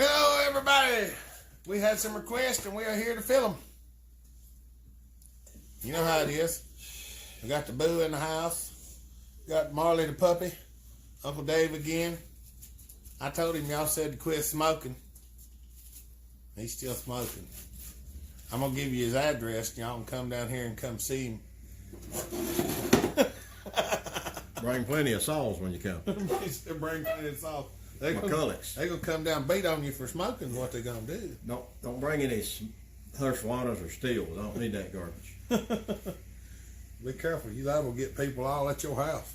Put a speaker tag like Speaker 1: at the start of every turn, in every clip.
Speaker 1: Hello, everybody. We had some requests, and we are here to fill them. You know how it is. We got the Boo in the house. Got Marley the puppy. Uncle Dave again. I told him y'all said to quit smoking. He's still smoking. I'm going to give you his address, and y'all can come down here and come see him.
Speaker 2: Bring plenty of sauce when you come.
Speaker 1: Bring plenty of sauce.
Speaker 2: mccullochs.
Speaker 1: They're going to come down and beat on you for smoking is what they're going to do.
Speaker 2: Don't bring any Hirschwanas or steels. I don't need that garbage.
Speaker 1: Be careful. You liable to get people all at your house.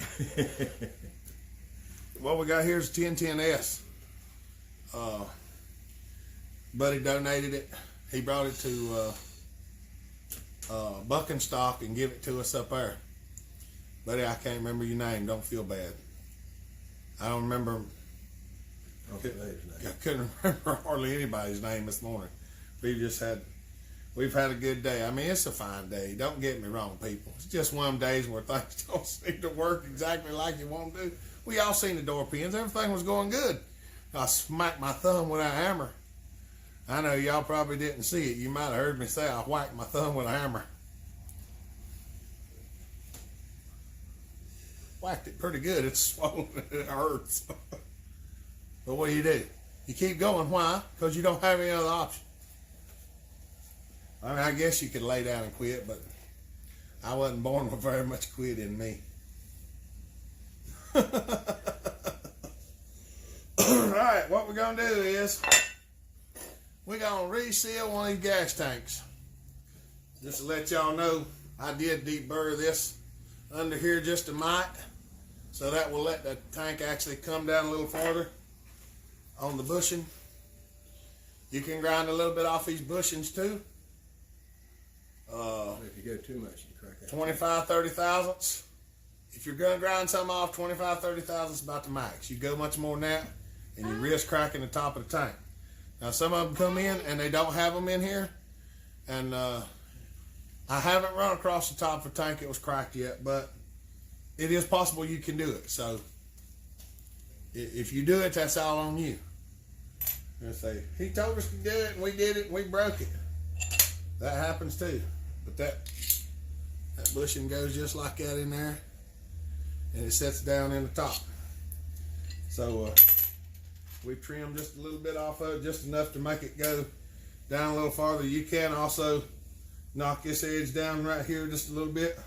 Speaker 1: What we got here is 1010S. Buddy donated it. He brought it to Buck and Stock and give it to us up there. Buddy, I can't remember your name. Don't feel bad. I don't remember. I couldn't remember hardly anybody's name this morning. We've had a good day. I mean, it's a fine day. Don't get me wrong, people. It's just one of them days where things don't seem to work exactly like you want to. We all seen the door pins. Everything was going good. I smacked my thumb with a hammer. I know y'all probably didn't see it. You might have heard me say I whacked my thumb with a hammer. Whacked it pretty good. It's swollen. It hurts. But what do? You keep going. Why? Because you don't have any other option. I mean, I guess you could lay down and quit, but I wasn't born with very much quit in me. All right, what we're going to do is we're going to reseal one of these gas tanks. Just to let y'all know, I did deep burr this under here just a mite, so that will let the tank actually come down a little farther on the bushing. You can grind a little bit off these bushings too.
Speaker 2: If you go too much, you crack out.
Speaker 1: 25, 30 thousandths. If you're going to grind some off, 25, 30 thousandths is about the max. You go much more than that, and you risk cracking the top of the tank. Now, some of them come in, and they don't have them in here. And I haven't run across the top of a tank that was cracked yet, but it is possible you can do it. So, if you do it, that's all on you. And say, he told us to do it, and we did it, and we broke it. That happens too. But that bushing goes just like that in there, and it sets down in the top. So we trim just a little bit off of it, just enough to make it go down a little farther. You can also knock this edge down right here just a little bit.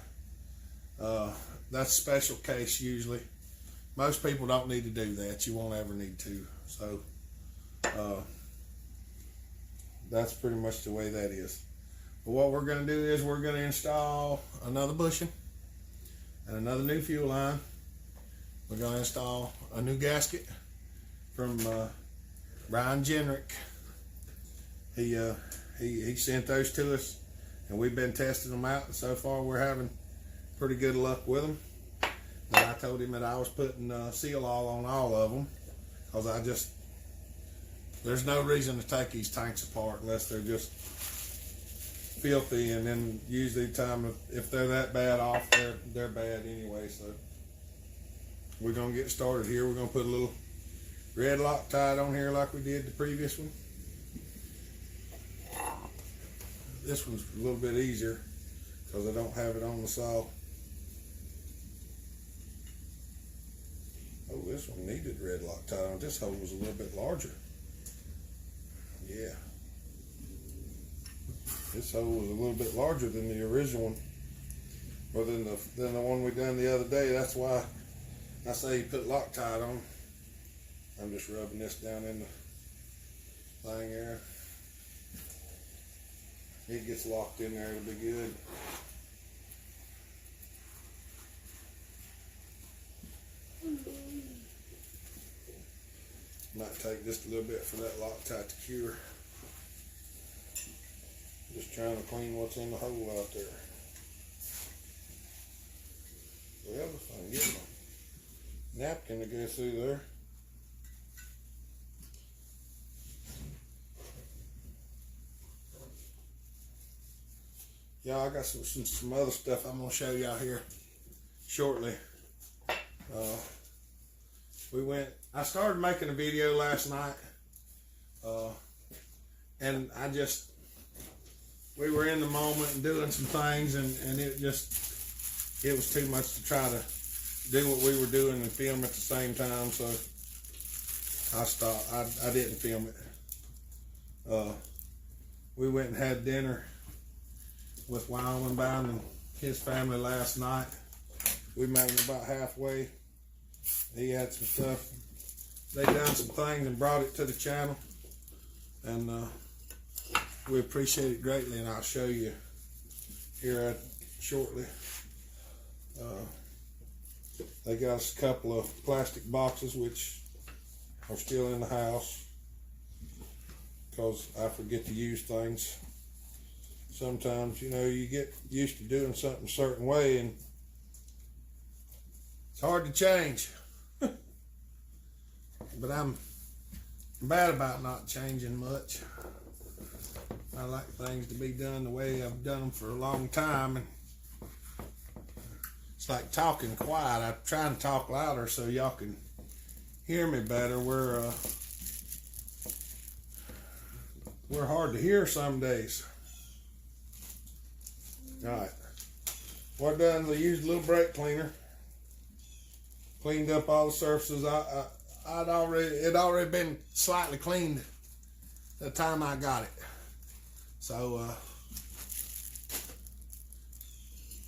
Speaker 1: That's a special case usually. Most people don't need to do that. You won't ever need to. So that's pretty much the way that is. But what we're going to do is we're going to install another bushing and another new fuel line. We're going to install a new gasket from Brian Jenrick. He sent those to us, and we've been testing them out. And so far, we're having pretty good luck with them. But I told him that I was putting seal all on all of them, because there's no reason to take these tanks apart unless they're just filthy, and then usually if they're that bad off, they're bad anyway. So we're gonna get started here. We're gonna put a little red Loctite on here like we did the previous one. This one's a little bit easier because I don't have it on the saw. Oh, this one needed red Loctite on. This hole was a little bit larger. Yeah. This hole was a little bit larger than the original one, or than the one we done the other day. That's why I say you put Loctite on. I'm just rubbing this down in the thing there. It gets locked in there, it'll be good. Might take just a little bit for that Loctite to cure. Just trying to clean what's in the hole out there. Well, if I can get my napkin to go through there. Yeah, I got some other stuff I'm gonna show y'all here shortly. I started making a video last night And we were in the moment and doing some things, and it was too much to try to do what we were doing and film at the same time, so I stopped. I didn't film it. We went and had dinner with Wyoming Bound and his family last night. We made him about halfway. He had some stuff. They done some things and brought it to the channel, and we appreciate it greatly, and I'll show you here shortly. They got us a couple of plastic boxes which are still in the house because I forget to use things. Sometimes, you know, you get used to doing something a certain way and it's hard to change. But I'm bad about not changing much. I like things to be done the way I've done them for a long time, and it's like talking quiet. I'm trying to talk louder so y'all can hear me better. We're hard to hear some days. All right. What done? We used a little brake cleaner. Cleaned up all the surfaces. It already been slightly cleaned the time I got it. So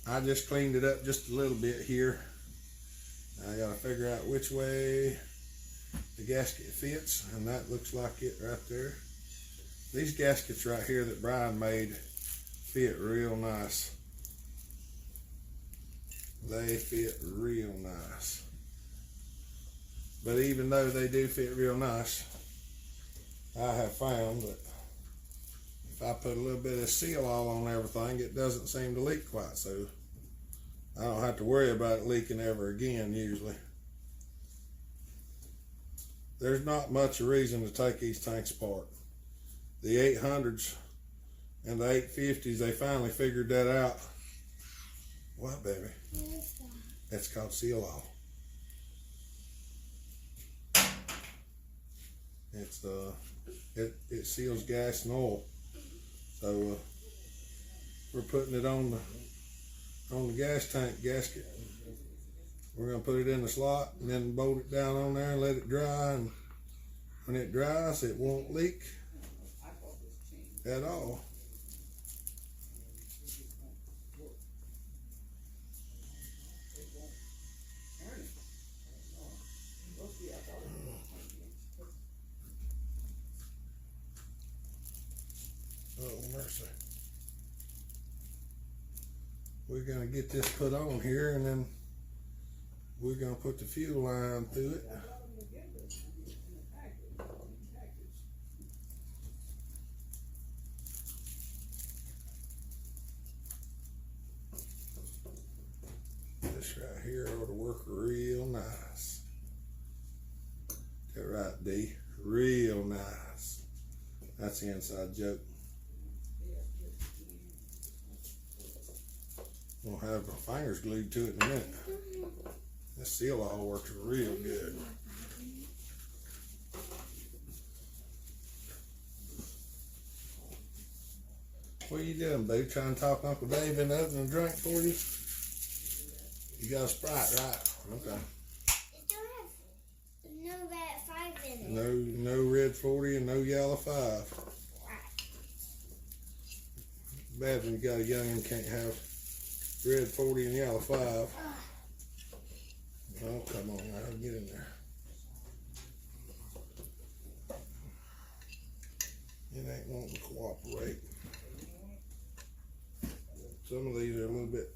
Speaker 1: I just cleaned it up just a little bit here. I gotta figure out which way the gasket fits, and that looks like it right there. These gaskets right here that Brian made fit real nice. They fit real nice. But even though they do fit real nice, I have found that if I put a little bit of seal all on everything, it doesn't seem to leak quite, so I don't have to worry about it leaking ever again usually. There's not much reason to take these tanks apart. The 800s and the 850s, they finally figured that out. What, baby? That's called seal all. It's it seals gas and oil. So we're putting it on the gas tank gasket. We're gonna put it in the slot and then bolt it down on there and let it dry, and when it dries it won't leak at all. Oh, mercy. We're gonna get this put on here, and then we're gonna put the fuel line through it. This right here ought to work real nice. That right, D? Real nice. That's the inside joke. We'll have our fingers glued to it in a minute. This seal all works real good. What are you doing, boo? Trying to talk Uncle Dave into opening a drink for you? You got a Sprite, right? Okay.
Speaker 3: It don't have no red 5 in it.
Speaker 1: No red 40 and no yellow 5. Bad when you got a youngin' can't have red 40 and yellow 5. Oh, come on now, get in there. It ain't wanting to cooperate. Some of these are a little bit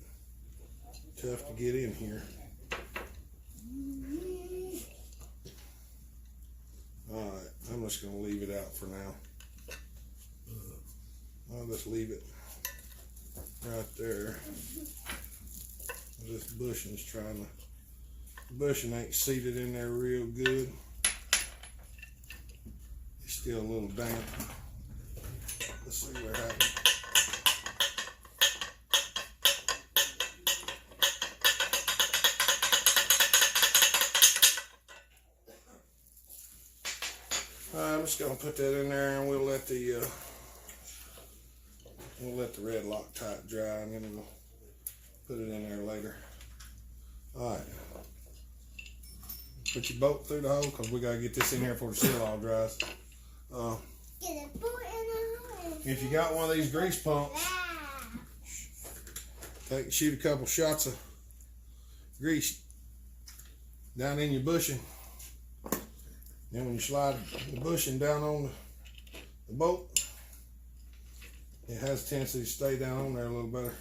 Speaker 1: tough to get in here. Alright, I'm just going to leave it out for now. I'll just leave it right there. This bushing's the bushing ain't seated in there real good. It's still a little damp. Let's see what happens. I'm just gonna put that in there, and we'll let the red Loctite dry, and then we'll put it in there later. All right. Put your bolt through the hole, because we got to get this in here before the seal all dries. If you got one of these grease pumps, shoot a couple shots of grease down in your bushing. Then when you slide the bushing down on the bolt, it has a tendency to stay down on there a little better.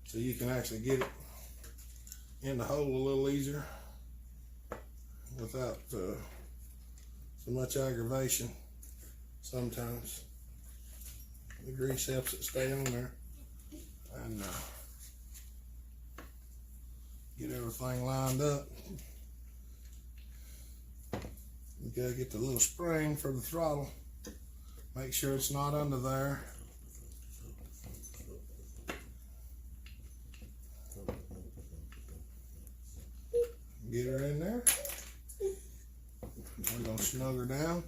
Speaker 1: So you can actually get it in the hole a little easier without so much aggravation. Sometimes the grease helps it stay on there, and get everything lined up. You gotta get the little spring for the throttle. Make sure it's not under there. Get her in there. We're gonna snug her down.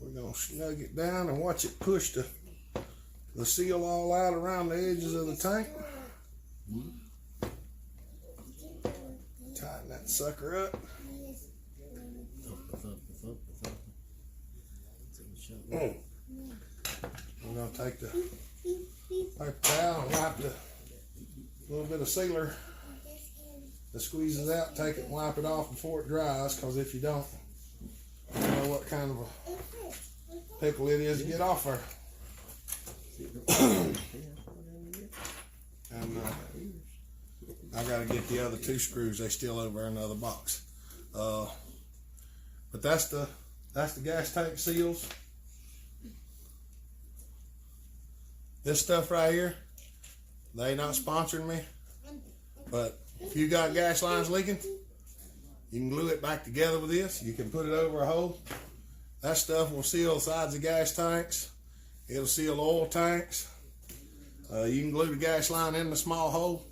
Speaker 1: We're gonna snug it down and watch it push the seal all out around the edges of the tank. Tighten that sucker up. We're gonna take the paper towel and wipe the little bit of sealer that squeezes out. Take it and wipe it off before it dries, because if you don't, you know what kind of a pickle it is to get off there. And I gotta get the other two screws. They still over in the other box. But that's the gas tank seals. This stuff right here, they not sponsoring me, but if you got gas lines leaking, you can glue it back together with this. You can put it over a hole. That stuff will seal the sides of gas tanks. It'll seal oil tanks. You can glue the gas line in the small hole,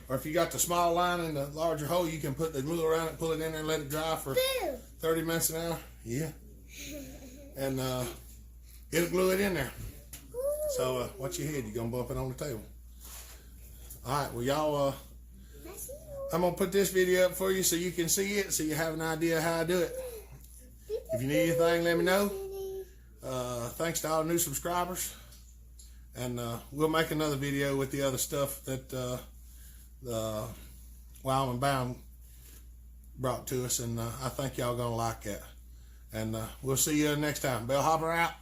Speaker 1: or if you got the small line in the larger hole, you can put the glue around it, pull it in there, and let it dry for 30 minutes an hour. Yeah, and it'll glue it in there. So watch your head, you're gonna bump it on the table. All right, well y'all, I'm gonna put this video up for you so you can see it, so you have an idea how I do it. If you need anything, let me know. Thanks to all the new subscribers, and we'll make another video with the other stuff that the Wyoming Bound brought to us, and I think y'all gonna like that. And we'll see you next time. Bellhopper out.